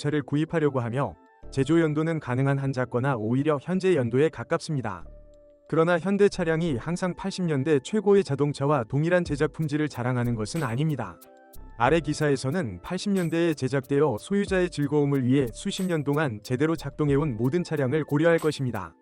자동차를 구입하려고 하며 제조 연도는 가능한 한자거나 오히려 현재 연도에 가깝습니다. 그러나 현대 차량이 항상 80년대 최고의 자동차와 동일한 제작 품질을 자랑하는 것은 아닙니다. 아래 기사에서는 80년대에 제작되어 소유자의 즐거움을 위해 수십 년 동안 제대로 작동해온 모든 차량을 고려할 것입니다.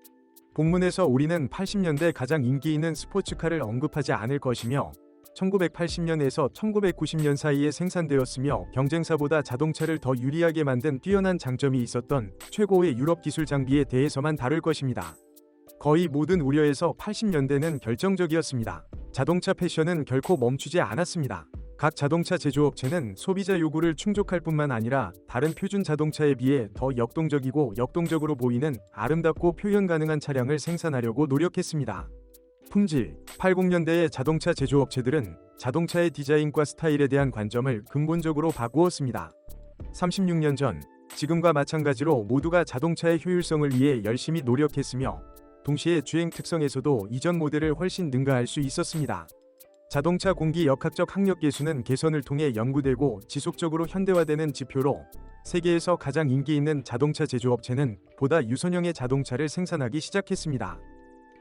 본문에서 우리는 80년대 가장 인기 있는 스포츠카를 언급하지 않을 것이며 1980년에서 1990년 사이에 생산되었으며 경쟁사보다 자동차를 더 유리하게 만든 뛰어난 장점이 있었던 최고의 유럽 기술 장비에 대해서만 다룰 것입니다. 거의 모든 우려에서 80년대는 결정적이었습니다. 자동차 패션은 결코 멈추지 않았습니다. 각 자동차 제조업체는 소비자 요구를 충족할 뿐만 아니라 다른 표준 자동차에 비해 더 역동적이고 역동적으로 보이는 아름답고 표현 가능한 차량을 생산하려고 노력했습니다. 품질. 80년대의 자동차 제조업체들은 자동차의 디자인과 스타일에 대한 관점을 근본적으로 바꾸었습니다. 36년 전, 지금과 마찬가지로 모두가 자동차의 효율성을 위해 열심히 노력했으며 동시에 주행 특성에서도 이전 모델을 훨씬 능가할 수 있었습니다. 자동차 공기 역학적 학력 계수는 개선을 통해 연구되고 지속적으로 현대화되는 지표로 세계에서 가장 인기 있는 자동차 제조업체는 보다 유선형의 자동차를 생산하기 시작했습니다.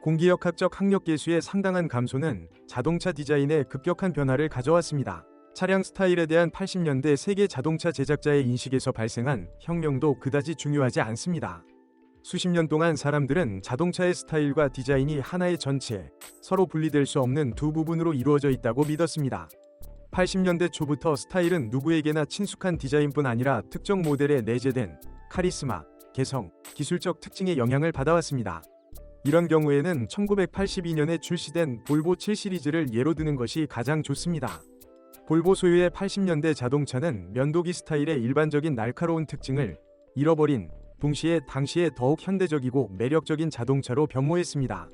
공기역학적 학력 계수의 상당한 감소는 자동차 디자인에 급격한 변화를 가져왔습니다. 차량 스타일에 대한 80년대 세계 자동차 제작자의 인식에서 발생한 혁명도 그다지 중요하지 않습니다. 수십 년 동안 사람들은 자동차의 스타일과 디자인이 하나의 전체, 서로 분리될 수 없는 두 부분으로 이루어져 있다고 믿었습니다. 80년대 초부터 스타일은 누구에게나 친숙한 디자인뿐 아니라 특정 모델에 내재된 카리스마, 개성, 기술적 특징의 영향을 받아왔습니다. 이런 경우에는 1982년에 출시된 볼보 7 시리즈를 예로 드는 것이 가장 좋습니다. 볼보 소유의 80년대 자동차는 면도기 스타일의 일반적인 날카로운 특징을 잃어버린 동시에 당시에 더욱 현대적이고 매력적인 자동차로 변모했습니다.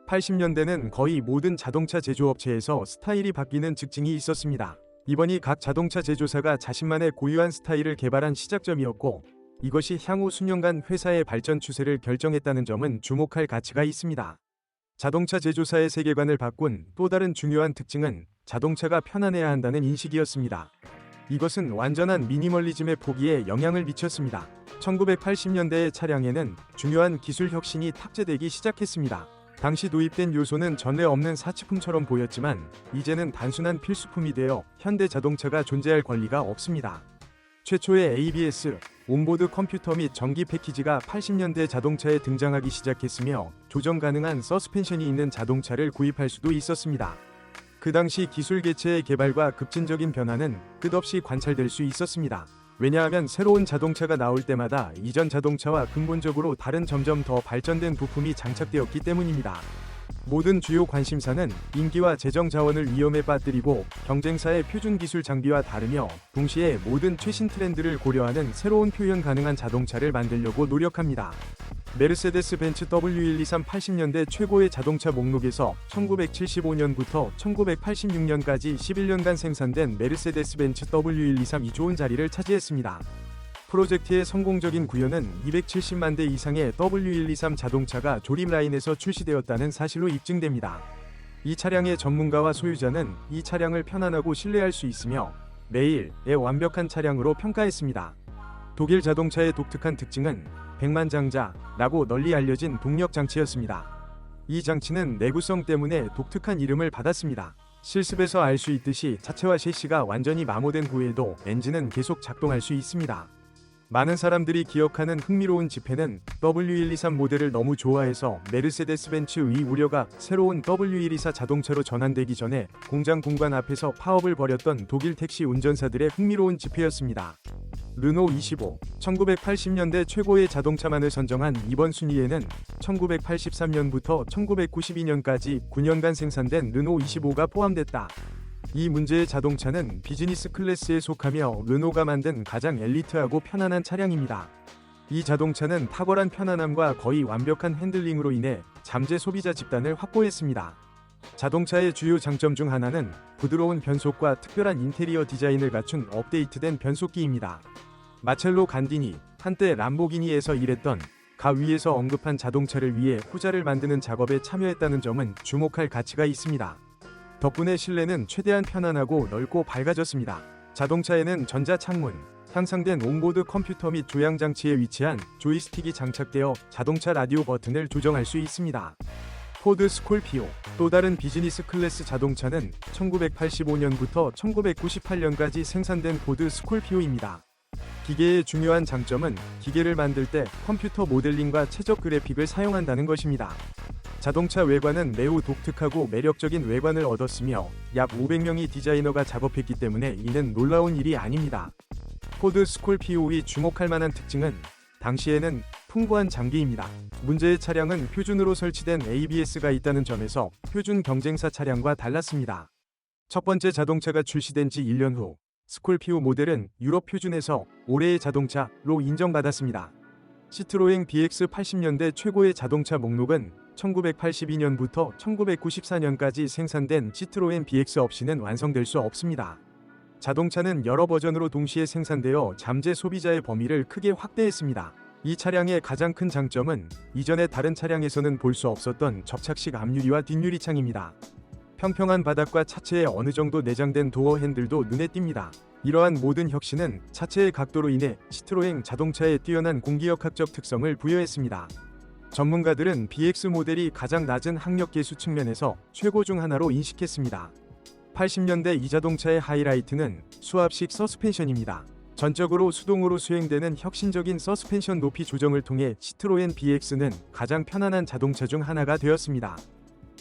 80년대는 거의 모든 자동차 제조업체에서 스타일이 바뀌는 직증이 있었습니다. 이번이 각 자동차 제조사가 자신만의 고유한 스타일을 개발한 시작점이었고 이것이 향후 수년간 회사의 발전 추세를 결정했다는 점은 주목할 가치가 있습니다. 자동차 제조사의 세계관을 바꾼 또 다른 중요한 특징은 자동차가 편안해야 한다는 인식이었습니다. 이것은 완전한 미니멀리즘의 포기에 영향을 미쳤습니다. 1980년대의 차량에는 중요한 기술 혁신이 탑재되기 시작했습니다. 당시 도입된 요소는 전에 없는 사치품처럼 보였지만 이제는 단순한 필수품이 되어 현대 자동차가 존재할 권리가 없습니다. 최초의 ABS, 온보드 컴퓨터 및 전기 패키지가 80년대 자동차에 등장하기 시작했으며 조정 가능한 서스펜션이 있는 자동차를 구입할 수도 있었습니다. 그 당시 기술 개체의 개발과 급진적인 변화는 끝없이 관찰될 수 있었습니다. 왜냐하면 새로운 자동차가 나올 때마다 이전 자동차와 근본적으로 다른 점점 더 발전된 부품이 장착되었기 때문입니다. 모든 주요 관심사는 인기와 재정 자원을 위험에 빠뜨리고 경쟁사의 표준 기술 장비와 다르며 동시에 모든 최신 트렌드를 고려하는 새로운 표현 가능한 자동차를 만들려고 노력합니다. 메르세데스 벤츠 W123 80년대 최고의 자동차 목록에서 1975년부터 1986년까지 11년간 생산된 메르세데스 벤츠 W123이 좋은 자리를 차지했습니다. 프로젝트의 성공적인 구현은 270만 대 이상의 W123 자동차가 조립 라인에서 출시되었다는 사실로 입증됩니다. 이 차량의 전문가와 소유자는 이 차량을 편안하고 신뢰할 수 있으며 매일의 완벽한 차량으로 평가했습니다. 독일 자동차의 독특한 특징은 백만장자라고 널리 알려진 동력 장치였습니다. 이 장치는 내구성 때문에 독특한 이름을 받았습니다. 실습에서 알 수 있듯이 차체와 셰시가 완전히 마모된 후에도 엔진은 계속 작동할 수 있습니다. 많은 사람들이 기억하는 흥미로운 집회는 W123 모델을 너무 좋아해서 메르세데스 벤츠의 우려가 새로운 W124 자동차로 전환되기 전에 공장 공간 앞에서 파업을 벌였던 독일 택시 운전사들의 흥미로운 집회였습니다. 르노 25, 1980년대 최고의 자동차만을 선정한 이번 순위에는 1983년부터 1992년까지 9년간 생산된 르노 25가 포함됐다. 이 문제의 자동차는 비즈니스 클래스에 속하며 르노가 만든 가장 엘리트하고 편안한 차량입니다. 이 자동차는 탁월한 편안함과 거의 완벽한 핸들링으로 인해 잠재 소비자 집단을 확보했습니다. 자동차의 주요 장점 중 하나는 부드러운 변속과 특별한 인테리어 디자인을 갖춘 업데이트된 변속기입니다. 마첼로 간디니, 한때 람보기니에서 일했던 가 위에서 언급한 자동차를 위해 후자를 만드는 작업에 참여했다는 점은 주목할 가치가 있습니다. 덕분에 실내는 최대한 편안하고 넓고 밝아졌습니다. 자동차에는 전자창문, 향상된 온보드 컴퓨터 및 조향 장치에 위치한 조이스틱이 장착되어 자동차 라디오 버튼을 조정할 수 있습니다. 포드 스콜피오. 또 다른 비즈니스 클래스 자동차는 1985년부터 1998년까지 생산된 포드 스콜피오입니다. 기계의 중요한 장점은 기계를 만들 때 컴퓨터 모델링과 최적 그래픽을 사용한다는 것입니다. 자동차 외관은 매우 독특하고 매력적인 외관을 얻었으며 약 500명의 디자이너가 작업했기 때문에 이는 놀라운 일이 아닙니다. 포드 스콜피오의 주목할 만한 특징은 당시에는 풍부한 장비입니다. 문제의 차량은 표준으로 설치된 ABS가 있다는 점에서 표준 경쟁사 차량과 달랐습니다. 첫 번째 자동차가 출시된 지 1년 후 스콜피오 모델은 유럽 표준에서 올해의 자동차로 인정받았습니다. 시트로엥 BX 80년대 최고의 자동차 목록은 1982년부터 1994년까지 생산된 시트로엔 BX 없이는 완성될 수 없습니다. 자동차는 여러 버전으로 동시에 생산되어 잠재 소비자의 범위를 크게 확대했습니다. 이 차량의 가장 큰 장점은 이전의 다른 차량에서는 볼 수 없었던 접착식 앞유리와 뒷유리창입니다. 평평한 바닥과 차체에 어느 정도 내장된 도어 핸들도 눈에 띕니다. 이러한 모든 혁신은 차체의 각도로 인해 시트로엥 자동차에 뛰어난 공기역학적 특성을 부여했습니다. 전문가들은 BX 모델이 가장 낮은 학력 계수 측면에서 최고 중 하나로 인식했습니다. 80년대 이 자동차의 하이라이트는 수압식 서스펜션입니다. 전적으로 수동으로 수행되는 혁신적인 서스펜션 높이 조정을 통해 시트로엔 BX는 가장 편안한 자동차 중 하나가 되었습니다.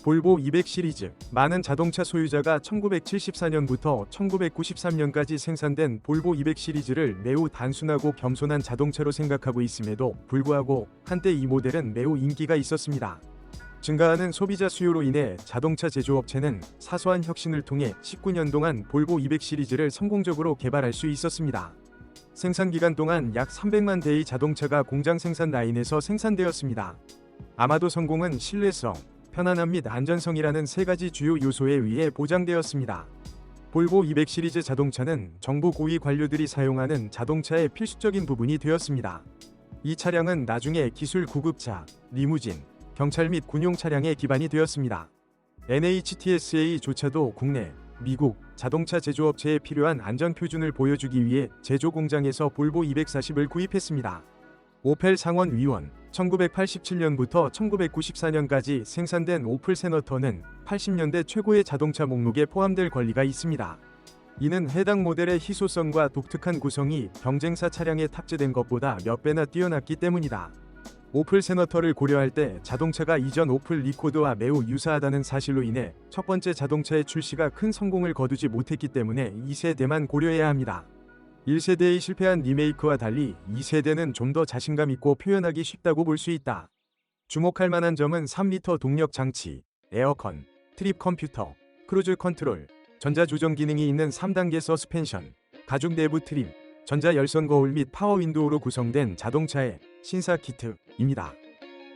볼보 200 시리즈. 많은 자동차 소유자가 1974년부터 1993년까지 생산된 볼보 200 시리즈를 매우 단순하고 겸손한 자동차로 생각하고 있음에도 불구하고 한때 이 모델은 매우 인기가 있었습니다. 증가하는 소비자 수요로 인해 자동차 제조업체는 사소한 혁신을 통해 19년 동안 볼보 200 시리즈를 성공적으로 개발할 수 있었습니다. 생산 기간 동안 약 300만 대의 자동차가 공장 생산 라인에서 생산되었습니다. 아마도 성공은 신뢰성, 편안함 및 안전성이라는 세 가지 주요 요소에 의해 보장되었습니다. 볼보 200 시리즈 자동차는 정부 고위 관료들이 사용하는 자동차의 필수적인 부분이 되었습니다. 이 차량은 나중에 기술 구급차, 리무진, 경찰 및 군용 차량의 기반이 되었습니다. NHTSA조차도 국내, 미국 자동차 제조업체에 필요한 안전 표준을 보여주기 위해 제조 공장에서 볼보 240을 구입했습니다. 오펠 상원 위원. 1987년부터 1994년까지 생산된 오플 세너터는 80년대 최고의 자동차 목록에 포함될 권리가 있습니다. 이는 해당 모델의 희소성과 독특한 구성이 경쟁사 차량에 탑재된 것보다 몇 배나 뛰어났기 때문이다. 오플 세너터를 고려할 때 자동차가 이전 오플 리코드와 매우 유사하다는 사실로 인해 첫 번째 자동차의 출시가 큰 성공을 거두지 못했기 때문에 2세대만 고려해야 합니다. 1세대의 실패한 리메이크와 달리 2세대는 좀 더 자신감 있고 표현하기 쉽다고 볼 수 있다. 주목할 만한 점은 3리터 동력 장치, 에어컨, 트립 컴퓨터, 크루즈 컨트롤, 전자 조정 기능이 있는 3단계 서스펜션, 가죽 내부 트림, 전자 열선 거울 및 파워 윈도우로 구성된 자동차의 신사 키트입니다.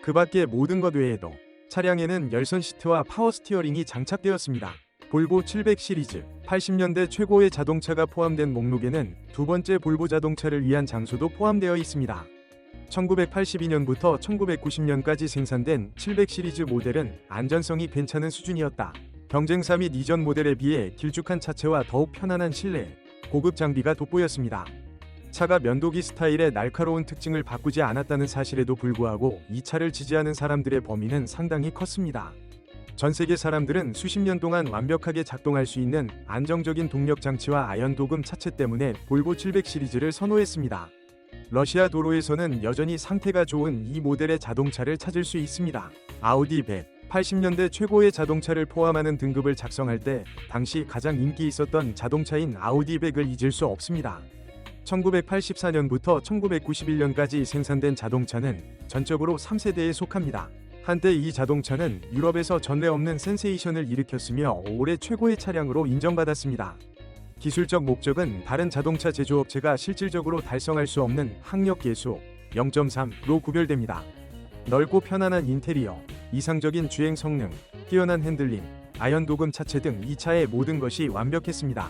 그 밖의 모든 것 외에도 차량에는 열선 시트와 파워 스티어링이 장착되었습니다. 볼보 700 시리즈. 80년대 최고의 자동차가 포함된 목록에는 두 번째 볼보 자동차를 위한 장소도 포함되어 있습니다. 1982년부터 1990년까지 생산된 700 시리즈 모델은 안전성이 괜찮은 수준이었다. 경쟁사 및 이전 모델에 비해 길쭉한 차체와 더욱 편안한 실내, 고급 장비가 돋보였습니다. 차가 면도기 스타일의 날카로운 특징을 바꾸지 않았다는 사실에도 불구하고 이 차를 지지하는 사람들의 범위는 상당히 컸습니다. 전 세계 사람들은 수십 년 동안 완벽하게 작동할 수 있는 안정적인 동력 장치와 아연 도금 차체 때문에 볼보 700 시리즈를 선호했습니다. 러시아 도로에서는 여전히 상태가 좋은 이 모델의 자동차를 찾을 수 있습니다. 아우디 100. 80년대 최고의 자동차를 포함하는 등급을 작성할 때 당시 가장 인기 있었던 자동차인 아우디 100을 잊을 수 없습니다. 1984년부터 1991년까지 생산된 자동차는 전적으로 3세대에 속합니다. 한때 이 자동차는 유럽에서 전례 없는 센세이션을 일으켰으며 올해 최고의 차량으로 인정받았습니다. 기술적 목적은 다른 자동차 제조업체가 실질적으로 달성할 수 없는 학력 계수 0.3로 구별됩니다. 넓고 편안한 인테리어, 이상적인 주행 성능, 뛰어난 핸들링, 아연 도금 차체 등 이 차의 모든 것이 완벽했습니다.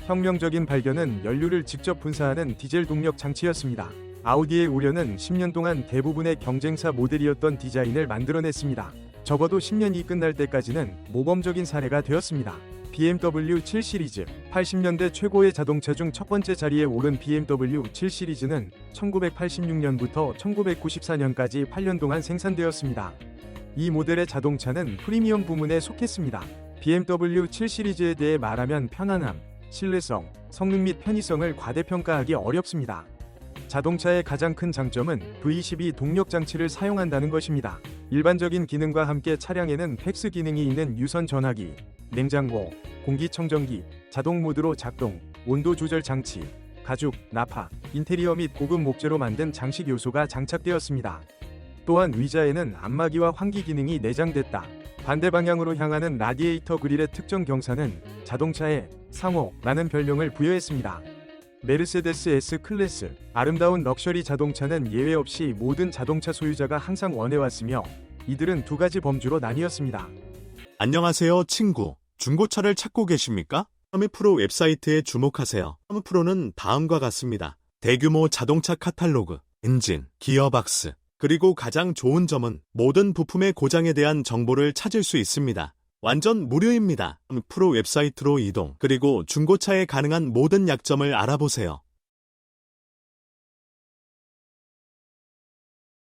혁명적인 발견은 연료를 직접 분사하는 디젤 동력 장치였습니다. 아우디의 우려는 10년 동안 대부분의 경쟁사 모델이었던 디자인을 만들어냈습니다. 적어도 10년이 끝날 때까지는 모범적인 사례가 되었습니다. BMW 7 시리즈 80년대 최고의 자동차 중 첫 번째 자리에 오른 BMW 7 시리즈는 1986년부터 1994년까지 8년 동안 생산되었습니다. 이 모델의 자동차는 프리미엄 부문에 속했습니다. BMW 7 시리즈에 대해 말하면 편안함, 신뢰성, 성능 및 편의성을 과대평가하기 어렵습니다. 자동차의 가장 큰 장점은 V12 동력 장치를 사용한다는 것입니다. 일반적인 기능과 함께 차량에는 팩스 기능이 있는 유선 전화기, 냉장고, 공기청정기, 자동 모드로 작동, 온도 조절 장치, 가죽, 나파, 인테리어 및 고급 목재로 만든 장식 요소가 장착되었습니다. 또한 의자에는 안마기와 환기 기능이 내장됐다. 반대 방향으로 향하는 라디에이터 그릴의 특정 경사는 자동차에 상호라는 별명을 부여했습니다. 메르세데스 S클래스, 아름다운 럭셔리 자동차는 예외 없이 모든 자동차 소유자가 항상 원해왔으며 이들은 두 가지 범주로 나뉘었습니다. 안녕하세요, 친구. 중고차를 찾고 계십니까? 샤무프로 웹사이트에 주목하세요. 샤무프로는 다음과 같습니다. 대규모 자동차 카탈로그, 엔진, 기어박스, 그리고 가장 좋은 점은 모든 부품의 고장에 대한 정보를 찾을 수 있습니다. 완전 무료입니다. 샤무프로 웹사이트로 이동, 그리고 중고차에 가능한 모든 약점을 알아보세요.